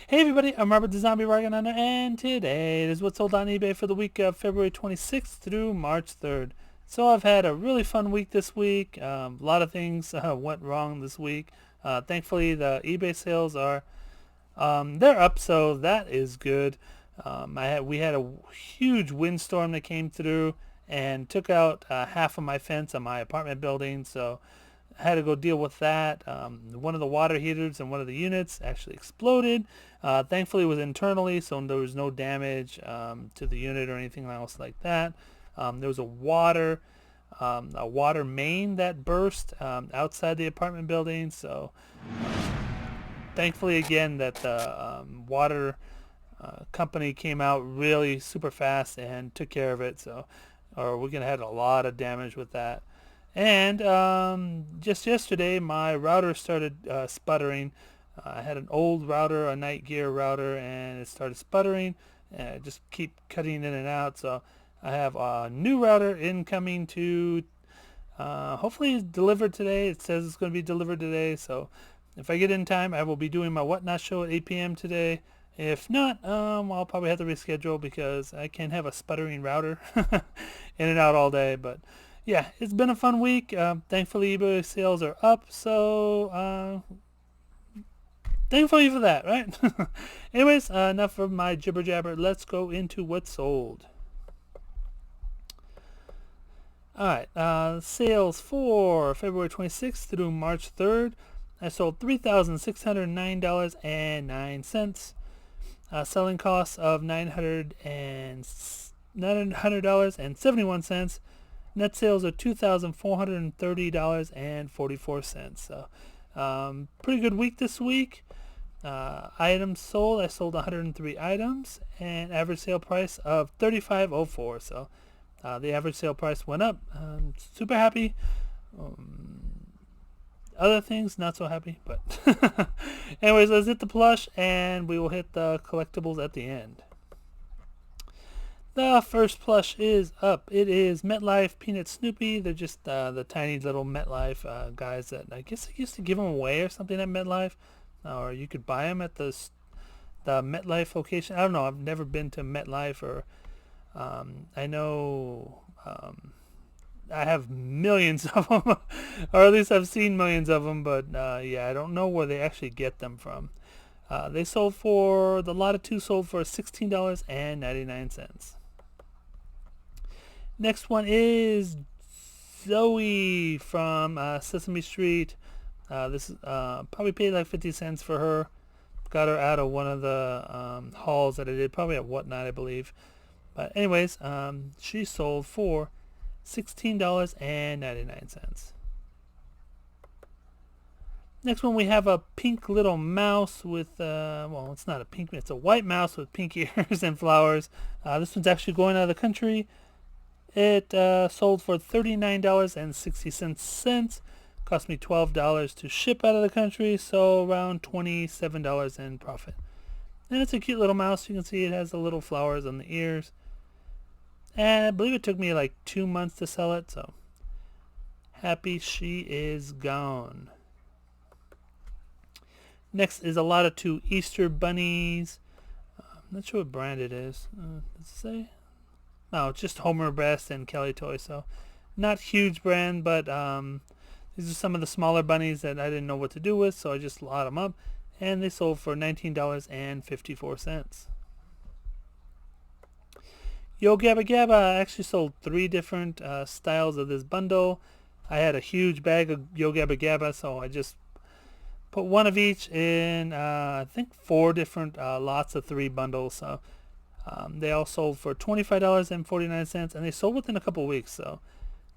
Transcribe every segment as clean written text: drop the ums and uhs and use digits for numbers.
Hey everybody, I'm Robert the Zombiebargainhunter, and today is what's sold on eBay for the week of February 26th through March 3rd. So I've had a really fun week this week. A lot of things went wrong this week. Thankfully, the eBay sales are they're up, so that is good. We had a huge windstorm that came through and took out half of my fence on my apartment building. So I had to go deal with that. One of the water heaters in one of the units actually exploded. Thankfully, it was internally, so there was no damage to the unit or anything else like that. There was a water main that burst outside the apartment building. So, thankfully, again, that the water company came out really super fast and took care of it. So, or we're gonna have a lot of damage with that. And just yesterday, my router started sputtering. I had an old router, a Night Gear router, and it started sputtering. And I just keep cutting in and out. So I have a new router incoming to hopefully delivered today. It says it's going to be delivered today. So if I get in time, I will be doing my Whatnot show at 8 p.m. today. If not, I'll probably have to reschedule because I can't have a sputtering router in and out all day. But yeah, it's been a fun week. Thankfully, eBay sales are up, so thankfully for that, right? Anyways, enough of my jibber jabber. Let's go into what's sold. All right, sales for February 26th through March 3rd. I sold $3,609.09. Selling costs of $900.71. Net sales are $2,430.44. So, pretty good week this week. Items sold, I sold 103 items, and average sale price of $35.04. So, the average sale price went up. Super happy. Other things, not so happy, but anyways, let's hit the plush, and we will hit the collectibles at the end. The first plush is up. It is MetLife Peanut Snoopy. They're just the tiny little MetLife guys that I guess I used to give them away or something at MetLife, or you could buy them at the MetLife location. I don't know. I've never been to MetLife, or I know I have millions of them, or at least I've seen millions of them. But yeah, I don't know where they actually get them from. They sold for the lot of two sold for $16.99. Next one is Zoe from Sesame Street. This is probably paid like 50 cents for her. Got her out of one of the hauls that I did, probably at Whatnot, I believe. But anyways, she sold for $16.99. Next one, we have a pink little mouse with, well, it's not a pink, it's a white mouse with pink ears and flowers. This one's actually going out of the country. It sold for $39.60. Cost me $12 to ship out of the country, so around $27 in profit. And it's a cute little mouse. You can see it has the little flowers on the ears. And I believe it took me like 2 months to sell it, so happy she is gone. Next is a lot of two Easter bunnies. I'm not sure what brand it is. Does it say? No, it's just Homer Best and Kelly Toy, so not huge brand, but these are some of the smaller bunnies that I didn't know what to do with, so I just lot them up, and they sold for $19.54. Yo Gaba Gaba, I actually sold 3 different styles of this bundle. I had a huge bag of Yo Gaba Gaba, so I just put one of each in, I think 4 different lots of 3 bundles. So they all sold for $25.49, and they sold within a couple weeks. So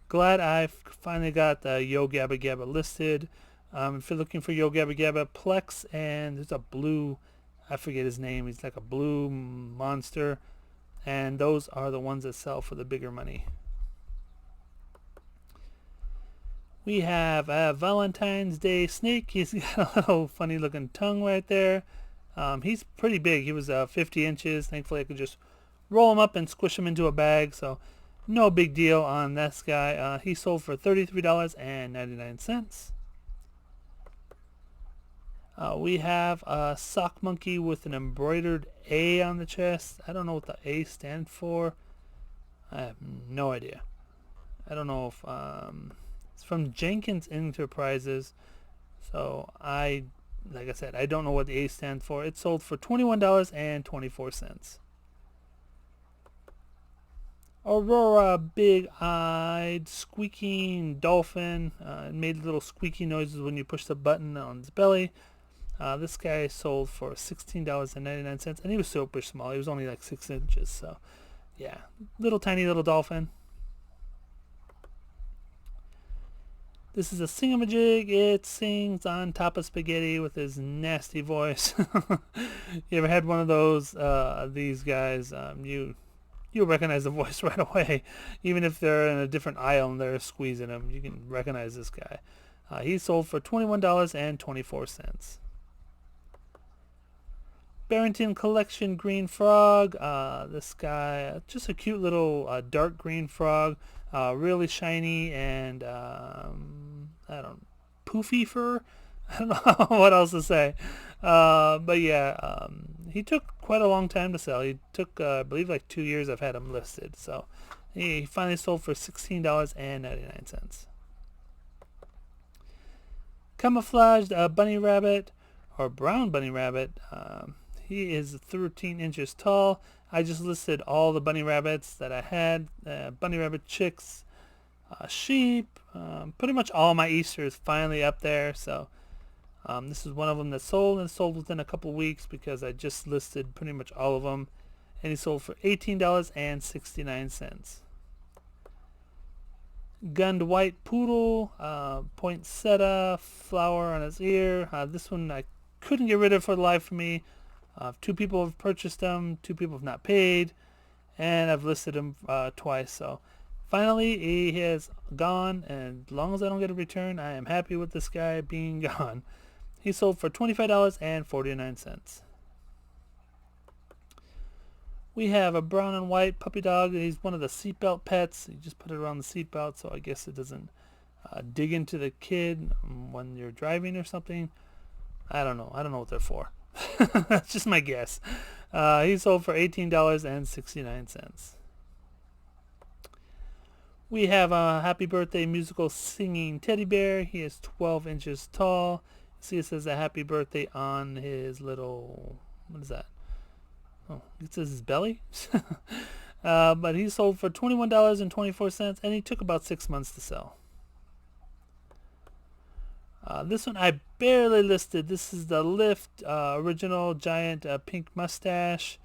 glad I finally got the Yo Gaba Gaba listed. If you're looking for Yo Gaba Gaba, Plex, and there's a blue, I forget his name. He's like a blue monster. And those are the ones that sell for the bigger money. We have a Valentine's Day Snake. He's got a little funny looking tongue right there. He's pretty big. He was 50 inches. Thankfully, I could just roll him up and squish him into a bag. So no big deal on this guy. He sold for $33.99. We have a sock monkey with an embroidered A on the chest. I don't know what the A stands for. I have no idea. I don't know if it's from Jenkins Enterprises. So like I said, I don't know what the A stands for. It sold for $21.24. Aurora big-eyed squeaking dolphin. It made little squeaky noises when you push the button on its belly. This guy sold for $16.99, and he was super small. He was only like 6 inches, so yeah, tiny little dolphin. This is a singamajig. It sings on top of spaghetti with his nasty voice. You ever had one of those? These guys, you'll recognize the voice right away, even if they're in a different aisle and they're squeezing them. You can recognize this guy. He sold for $21.24. Barrington Collection Green Frog. This guy, just a cute little dark green frog, really shiny and poofy fur. I don't know what else to say, but yeah, he took quite a long time to sell. He took, I believe, like 2 years. I've had him listed, so he finally sold for $16.99. Camouflaged bunny rabbit, or brown bunny rabbit. He is 13 inches tall. I just listed all the bunny rabbits that I had. Bunny rabbit chicks, sheep. Pretty much all my Easter is finally up there. So this is one of them that sold, and sold within a couple weeks because I just listed pretty much all of them. And he sold for $18.69. Gunned white poodle, poinsettia, flower on his ear. This one I couldn't get rid of for the life of me. 2 people have purchased them, 2 people have not paid, and I've listed him twice. So finally he has gone, and as long as I don't get a return, I am happy with this guy being gone. He sold for $25.49. We have a brown and white puppy dog. He's one of the seatbelt pets. You just put it around the seatbelt, so I guess it doesn't dig into the kid when you're driving or something. I don't know what they're for. That's just my guess. He sold for $18.69. We have a happy birthday musical singing teddy bear. He is 12 inches tall. See, it says a happy birthday on his little, what is that? Oh, it says his belly. But he sold for $21.24, and he took about 6 months to sell. This one I barely listed. This is the Lift original giant pink mustache.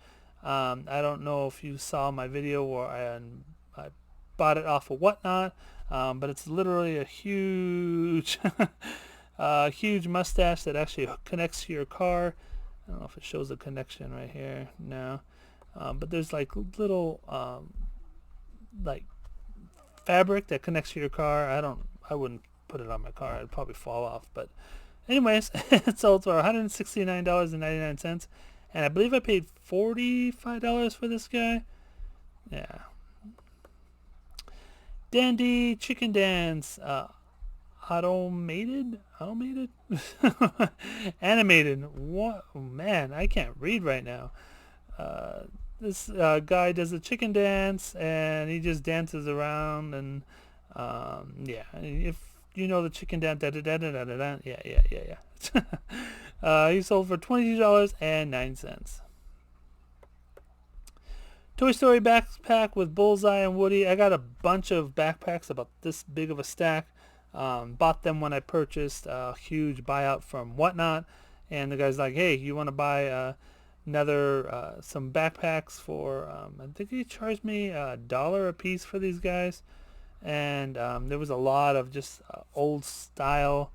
I don't know if you saw my video where I bought it off of Whatnot, but it's literally a huge, huge mustache that actually connects to your car. I don't know if it shows a connection right here. No, but there's like little like fabric that connects to your car. I wouldn't put it on my car. It'd probably fall off. But anyways, it sold for $169.99, and I believe I paid $45 for this guy. Yeah. Dandy Chicken Dance, automated, animated. What? Oh, man, I can't read right now. This guy does a chicken dance, and he just dances around, and yeah, if you know the chicken dance, yeah. He sold for $22.09. Toy Story backpack with Bullseye and Woody. I got a bunch of backpacks, about this big of a stack. Bought them when I purchased a huge buyout from Whatnot, and the guy's like, hey, you want to buy some backpacks for, I think he charged me $1 a piece for these guys. And there was a lot of just old style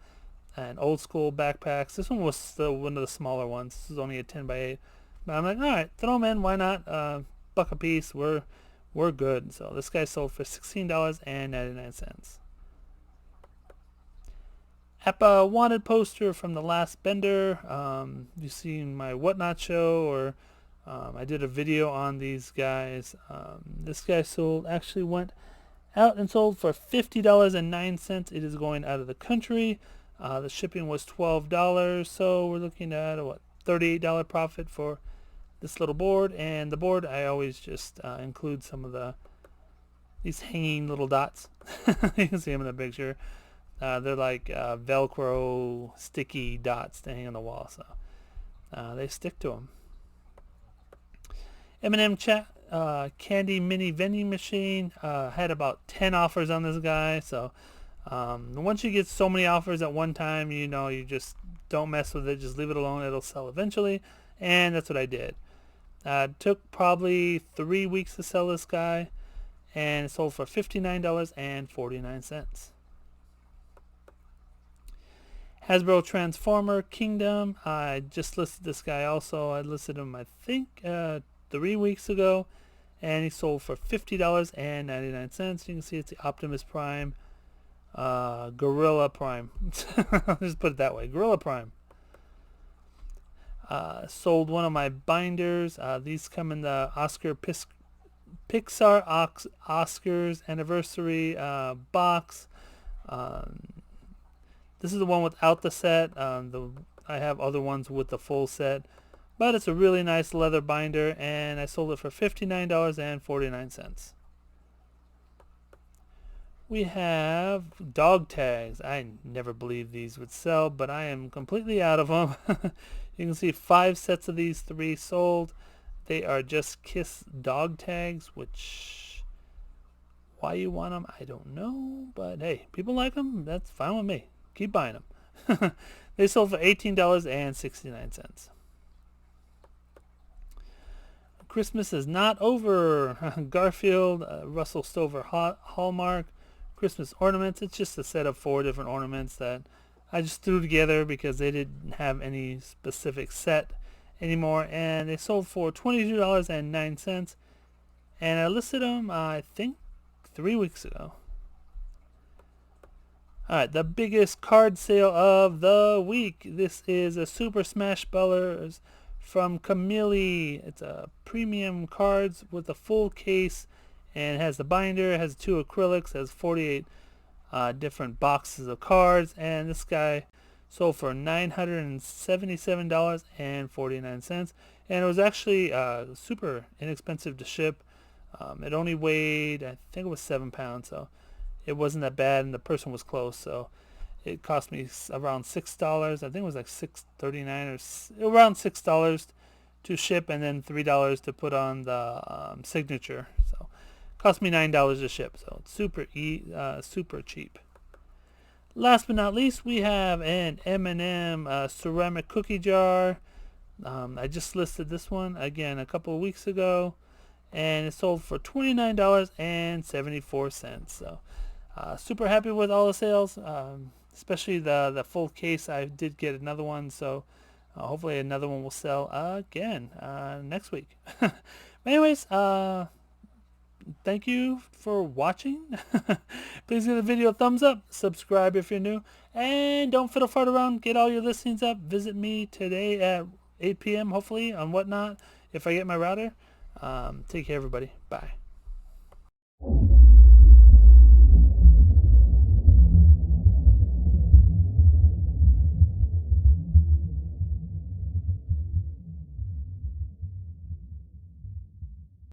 and old school backpacks. This one was still one of the smaller ones. This is only a 10x8. But I'm like, all right, throw them in. Why not? $1 a piece. We're good. So this guy sold for $16.99. Appa wanted poster from the last Bender. You've seen my Whatnot show, or I did a video on these guys. This guy went out and sold for $50.09. It is going out of the country. The shipping was $12, so we're looking at a, what, $38 profit for this little board. And the board, I always just include some of these hanging little dots. You can see them in the picture. They're like Velcro sticky dots to hang on the wall, so they stick to them. Eminem Candy Mini Vending Machine had about 10 offers on this guy, so once you get so many offers at one time, you know, you just don't mess with it, just leave it alone, it'll sell eventually. And that's what I did. It took probably 3 weeks to sell this guy, and it sold for $59.49. Hasbro Transformer Kingdom, I just listed this guy also. I listed him, I think, 3 weeks ago, and he sold for $50.99. You can see it's the Optimus Prime, Gorilla Prime. Just put it that way, Gorilla Prime. Sold one of my binders. These come in the Pixar Oscars anniversary box. This is the one without the set. I have other ones with the full set, but it's a really nice leather binder, and I sold it for $59.49. We have dog tags. I never believed these would sell, but I am completely out of them. You can see 5 sets of these, 3 sold. They are just Kiss dog tags, which, why you want them, I don't know, but hey, people like them, that's fine with me. Keep buying them. They sold for $18.69. Christmas is not over. Garfield, Russell Stover Hallmark Christmas ornaments. It's just a set of 4 different ornaments that I just threw together because they didn't have any specific set anymore, and they sold for $22.09. And I listed them, I think, 3 weeks ago. Alright, the biggest card sale of the week. This is a Super Smash Brothers from Camille. It's a premium cards with a full case, and it has the binder, it has 2 acrylics, has 48 different boxes of cards, and this guy sold for $977.49, and it was actually super inexpensive to ship. It only weighed, I think it was 7 pounds, so it wasn't that bad, and the person was close, so it cost me around $6. I think it was like $6.39 or around $6 to ship, and then $3 to put on the signature. So it cost me $9 to ship, so it's super cheap. Last but not least, we have an Eminem ceramic cookie jar. I just listed this one again a couple of weeks ago, and it sold for $29.74. So super happy with all the sales, especially the full case. I did get another one, so hopefully another one will sell again next week. But anyways, thank you for watching. Please give the video a thumbs up, subscribe if you're new, and don't fiddle fart around. Get all your listings up. Visit me today at 8 p.m. hopefully on Whatnot if I get my router. Take care, everybody. Bye.